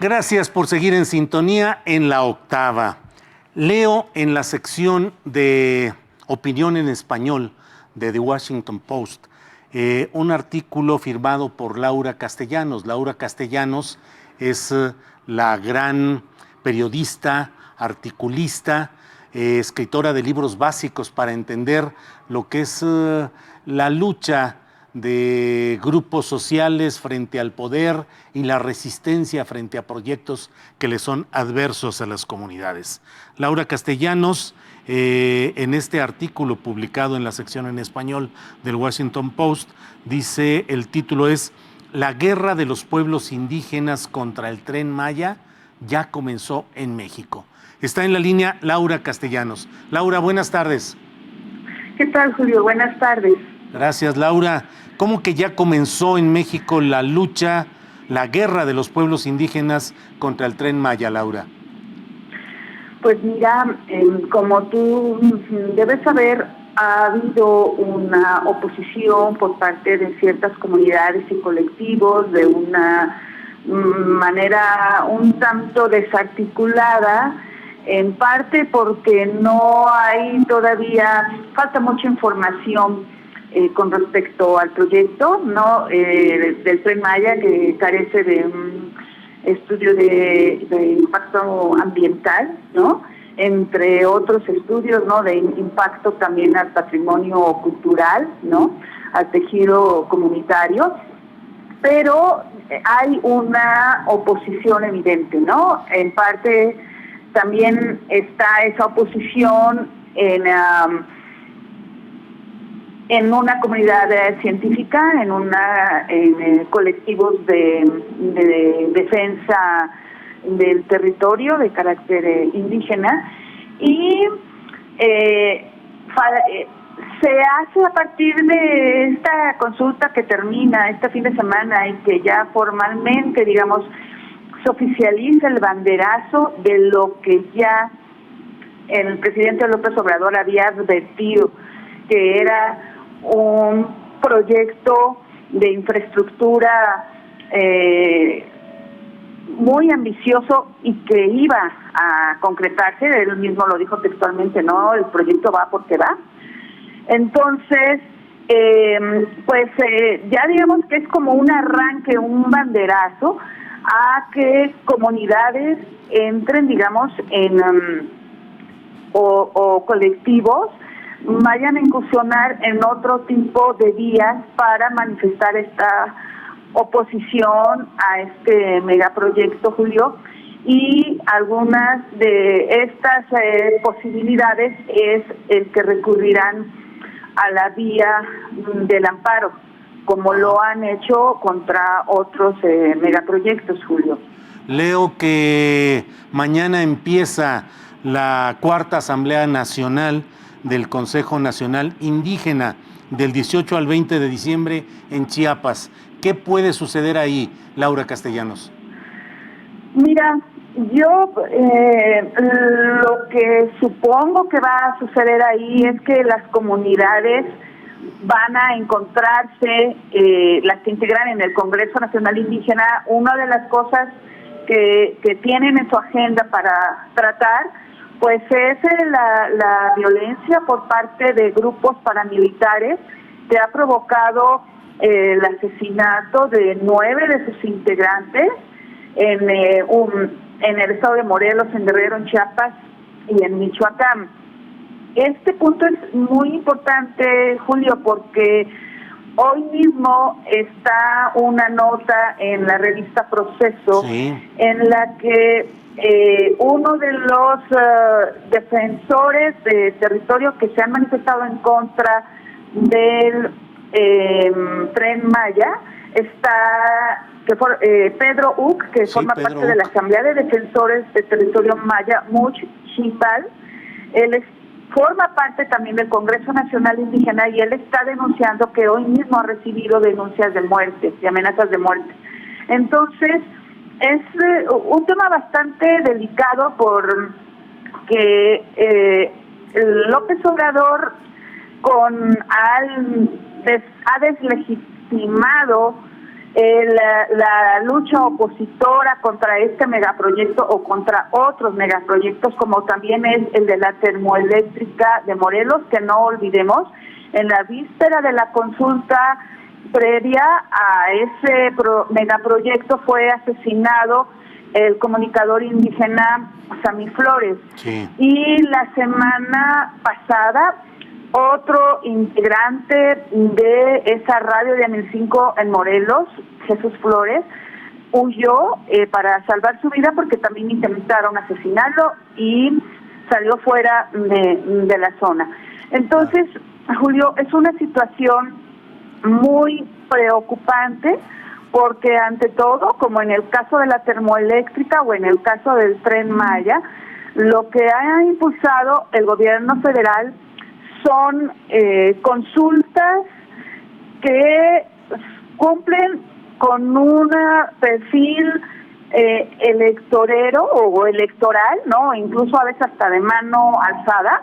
Gracias por seguir en sintonía en La Octava. Leo en la sección de opinión en español de The Washington Post un artículo firmado por Laura Castellanos. Laura Castellanos es la gran periodista, articulista, escritora de libros básicos para entender lo que es la lucha de grupos sociales frente al poder y la resistencia frente a proyectos que le son adversos a las comunidades. Laura Castellanos, en este artículo publicado en la sección en español del Washington Post, dice, el título es "La guerra de los pueblos indígenas contra el Tren Maya ya comenzó en México". Está en la línea Laura Castellanos. Laura, buenas tardes. ¿Qué tal, Julio? Buenas tardes. Gracias, Laura. ¿Cómo que ya comenzó en México la lucha, la guerra de los pueblos indígenas contra el Tren Maya, Laura? Pues mira, como tú debes saber, ha habido una oposición por parte de ciertas comunidades y colectivos de una manera un tanto desarticulada, en parte porque no hay todavía, falta mucha información con respecto al proyecto, ¿no? Del Tren Maya, que carece de un estudio de impacto ambiental, ¿no? Entre otros estudios, ¿no? De impacto también al patrimonio cultural, ¿no? Al tejido comunitario, pero hay una oposición evidente, ¿no? En parte también está esa oposición en una comunidad científica, en colectivos de defensa del territorio de carácter indígena, y se hace a partir de esta consulta que termina este fin de semana y que ya formalmente, digamos, se oficializa el banderazo de lo que ya el presidente López Obrador había advertido, que era un proyecto de infraestructura muy ambicioso y que iba a concretarse. Él mismo lo dijo textualmente, no, el proyecto va porque va. Entonces, ya digamos que es como un arranque, un banderazo a que comunidades entren, digamos, o colectivos vayan a incursionar en otro tipo de vías para manifestar esta oposición a este megaproyecto, Julio, y algunas de estas posibilidades es el que recurrirán a la vía del amparo, como lo han hecho contra otros megaproyectos, Julio. Leo que mañana empieza la cuarta Asamblea Nacional del Consejo Nacional Indígena, del 18 al 20 de diciembre en Chiapas. ¿Qué puede suceder ahí, Laura Castellanos? Mira, yo lo que supongo que va a suceder ahí es que las comunidades van a encontrarse, las que integran en el Congreso Nacional Indígena, una de las cosas que tienen en su agenda para tratar, pues es la violencia por parte de grupos paramilitares que ha provocado el asesinato de 9 de sus integrantes en el estado de Morelos, en Guerrero, en Chiapas y en Michoacán. Este punto es muy importante, Julio, porque hoy mismo está una nota en la revista Proceso, sí, en la que uno de los defensores de territorio que se han manifestado en contra del Tren Maya está Pedro Uc, que sí, forma parte de la Asamblea de Defensores de Territorio Maya, Much Chipal. Él forma parte también del Congreso Nacional Indígena y él está denunciando que hoy mismo ha recibido denuncias de muerte y amenazas de muerte. Entonces, es un tema bastante delicado porque López Obrador ha deslegitimado la lucha opositora contra este megaproyecto o contra otros megaproyectos, como también es el de la termoeléctrica de Morelos, que no olvidemos, en la víspera de la consulta previa a ese megaproyecto fue asesinado el comunicador indígena Sammy Flores. Sí. Y la semana pasada, otro integrante de esa radio de Amilcinco en Morelos, Jesús Flores, huyó para salvar su vida porque también intentaron asesinarlo y salió fuera de la zona. Entonces, Julio, es una situación muy preocupante porque ante todo, como en el caso de la termoeléctrica o en el caso del Tren Maya, lo que ha impulsado el gobierno federal son consultas que cumplen con un perfil electorero o electoral, ¿no? Incluso a veces hasta de mano alzada,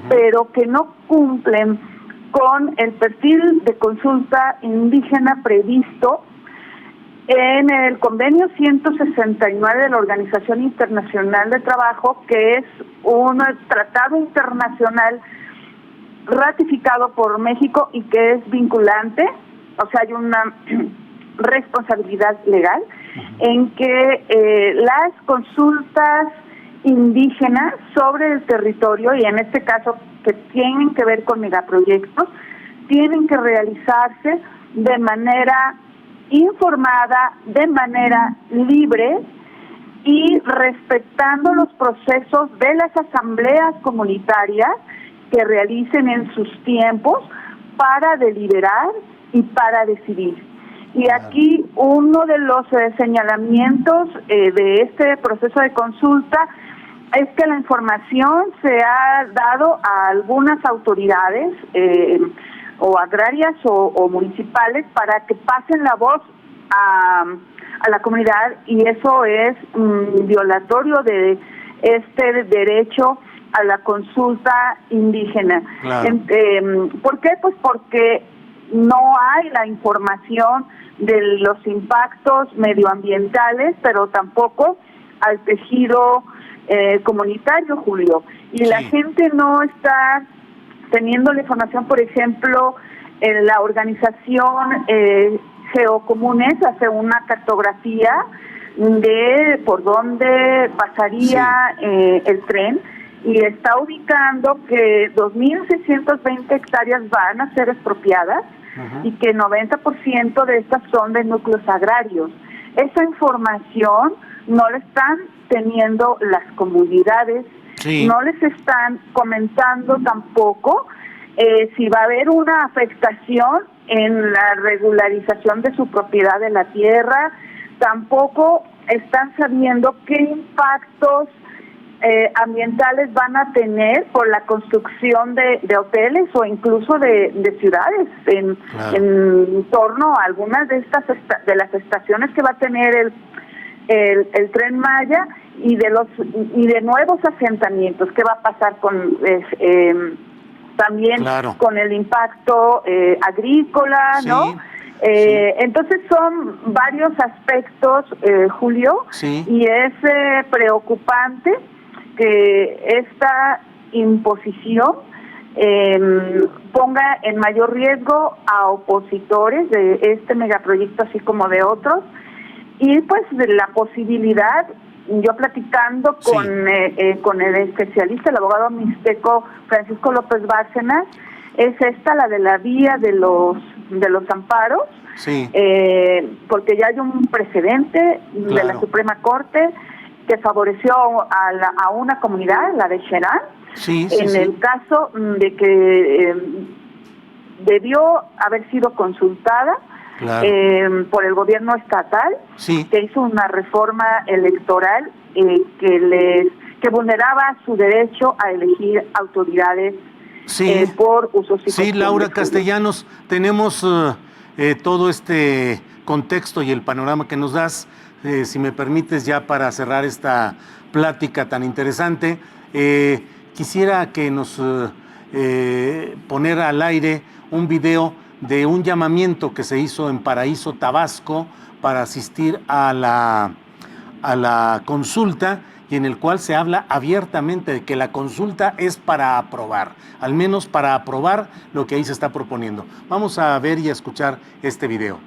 pero que no cumplen con el perfil de consulta indígena previsto en el convenio 169 de la Organización Internacional de Trabajo, que es un tratado internacional ratificado por México y que es vinculante, o sea, hay una responsabilidad legal en que las consultas indígenas sobre el territorio, y en este caso que tienen que ver con megaproyectos, tienen que realizarse de manera informada, de manera libre y respetando los procesos de las asambleas comunitarias que realicen en sus tiempos para deliberar y para decidir. Y aquí uno de los señalamientos de este proceso de consulta es que la información se ha dado a algunas autoridades o agrarias o municipales para que pasen la voz a la comunidad, y eso es violatorio de este derecho a la consulta indígena. Claro. ¿Por qué? Pues porque no hay la información de los impactos medioambientales, pero tampoco al tejido comunitario, Julio. Y la gente no está teniendo la información. Por ejemplo, en la organización Geocomunes hace una cartografía de por dónde pasaría el tren, y está ubicando que 2.620 hectáreas van a ser expropiadas y que 90% de estas son de núcleos agrarios. Esa información no la están teniendo las comunidades, no les están comentando tampoco si va a haber una afectación en la regularización de su propiedad de la tierra, tampoco están sabiendo qué impactos ambientales van a tener por la construcción de hoteles o incluso de ciudades en torno a algunas de estas de las estaciones que va a tener el Tren Maya y de nuevos asentamientos. ¿Qué va a pasar con también con el impacto agrícola, ¿no? Entonces son varios aspectos, Julio, y es preocupante que esta imposición ponga en mayor riesgo a opositores de este megaproyecto, así como de otros, y pues de la posibilidad, yo platicando con el especialista, el abogado mixteco Francisco López Bárcenas, es esta la de la vía de los amparos, porque ya hay un precedente de la Suprema Corte que favoreció a una comunidad, la de Xerán, en el caso de que debió haber sido consultada por el gobierno estatal, que hizo una reforma electoral que vulneraba su derecho a elegir autoridades por usos y costumbres. Laura Castellanos, tenemos todo este contexto y el panorama que nos das. Si me permites, ya para cerrar esta plática tan interesante, quisiera que nos poner al aire un video de un llamamiento que se hizo en Paraíso, Tabasco, para asistir a la consulta, y en el cual se habla abiertamente de que la consulta es para aprobar, al menos para aprobar lo que ahí se está proponiendo. Vamos a ver y a escuchar este video.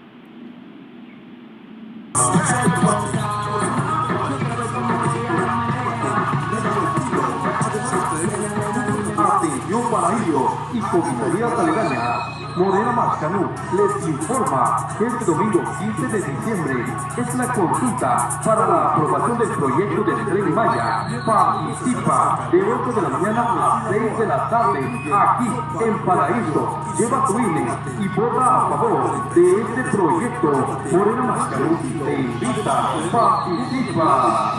Atención Paraíso y comisarías aledañas. Morena Mascanú les informa que este domingo 15 de diciembre es la consulta para la aprobación del proyecto del Tren Maya. Participa de 8 de la mañana a 6 de la tarde aquí en Paraíso. Lleva tu INE y vota a favor de este proyecto. Morena Mascanú te invita. Participa.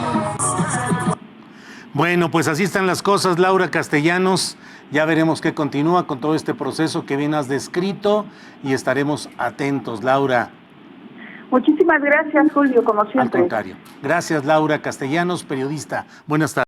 Bueno, pues así están las cosas, Laura Castellanos. Ya veremos qué continúa con todo este proceso que bien has descrito y estaremos atentos, Laura. Muchísimas gracias, Julio, como siempre. Al contrario. Gracias, Laura Castellanos, periodista. Buenas tardes.